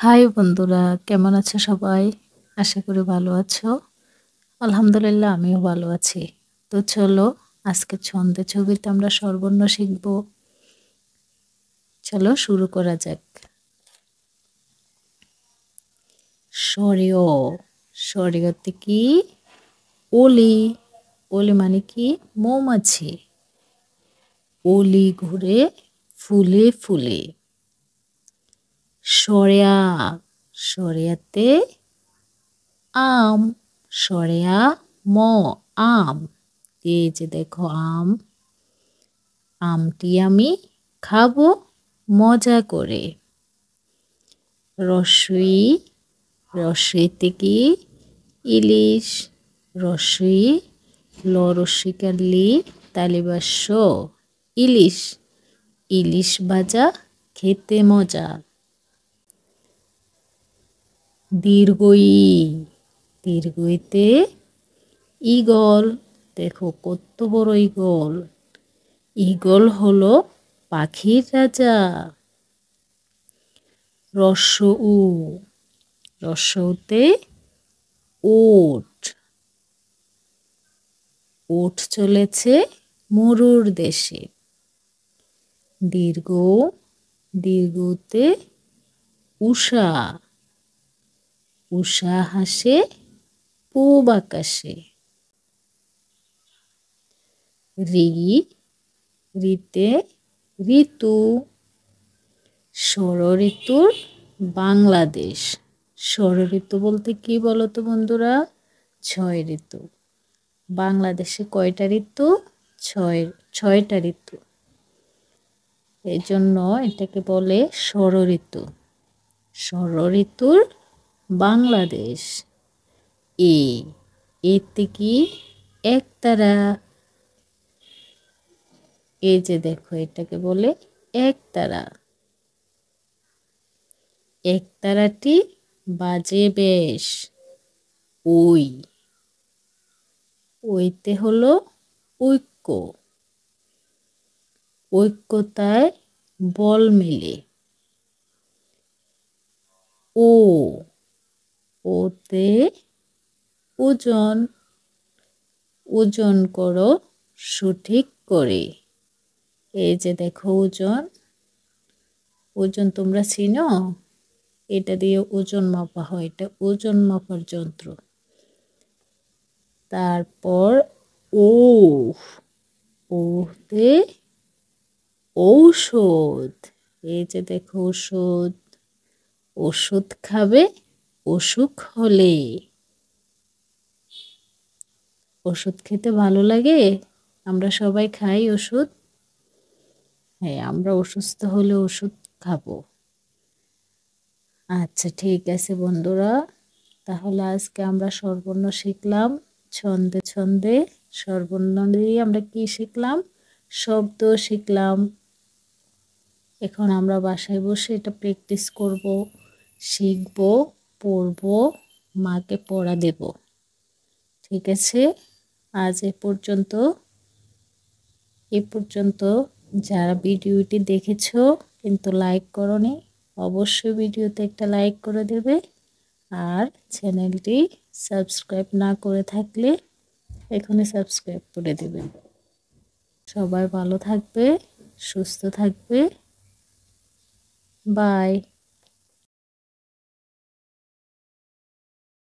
High বন্ধুরা, কেমন আছো সবাই? আশা করি ভালো আছো। আলহামদুলিল্লাহ আমিও ভালো আছি। তো চলো আজকে ছন্দে ছবিতে আমরা স্বরবর্ণ শিখব। চলো শুরু করা যাক। স্বরেয়, স্বরেয়তে কি? অলি, অলি মানে কি? মৌমাছি। অলি ঘুরে ফুলে ফুলে। সরেয়া, সরেয়াতে আম, সরেয়া ম, আম। এই যে দেখো আম, আমটি আমি খাবো মজা করে। রসই, রসইতে কি? ইলিশ। রসই ল রসিকার লি তালিবাস্য ইলিশ। ইলিশ ভাজা খেতে মজা। দীর্ঘই, দীর্ঘইতে ঈগল। দেখো কত বড় ঈগল। ঈগল হলো পাখির রাজা। রস্যউ, রস্যউতে ওট। ওট চলেছে মরুর দেশে। দীর্ঘ, দীর্ঘতে উষা। উষা হাসে পূব আকাশে। রি, রিতে ঋতু। ষড়ঋতুর বাংলাদেশ। ষড়ঋতু বলতে কি বলো তো বন্ধুরা? 6 ঋতু। বাংলাদেশে কয়টা ঋতু? 6টা ঋতু। এই জন্য এটাকে বলে ষড়ঋতু। ষড়ঋতুর বাংলাদেশ। এতে কি? একতারা। এই যে দেখো এটাকে বলে একতারা। একতারাটি বাজে বেশ। ওই, ওইতে হলো ঐক্য। ঐক্যতায় বল মেলে। ও, ওতে ওজন। ওজন করো সঠিক করে। এই যে দেখো ওজন, ওজন তোমরা চিনো? এটা দিয়ে ওজন মাপা হয়, এটা ওজন মাপার যন্ত্র। তারপর ও, ওতে ঔষধ। এই যে দেখো ওষুধ। ওষুধ খাবে অসুখ হলে। ওষুধ খেতে ভালো লাগে? আমরা সবাই খাই ওষুধ। হ্যাঁ, আমরা অসুস্থ হলে ওষুধ খাবো। আচ্ছা ঠিক আছে বন্ধুরা, তাহলে আজকে আমরা স্বরবর্ণ শিখলাম। ছন্দে ছন্দে স্বরবর্ণ দিয়ে আমরা কি শিখলাম? শব্দ শিখলাম। এখন আমরা বাসায় বসে এটা প্র্যাকটিস করব, শিখব, পড়ব, মাকে পড়া দেব। ঠিক আছে, আজ এ পর্যন্ত। যারা ভিডিওটি দেখেছো কিন্তু লাইক করোনি, অবশ্যই ভিডিওতে একটা লাইক করে দেবে। আর চ্যানেলটি সাবস্ক্রাইব না করে থাকলে এখনই সাবস্ক্রাইব করে দেবেন। সবাই ভালো থাকবে, সুস্থ থাকবে। বাই।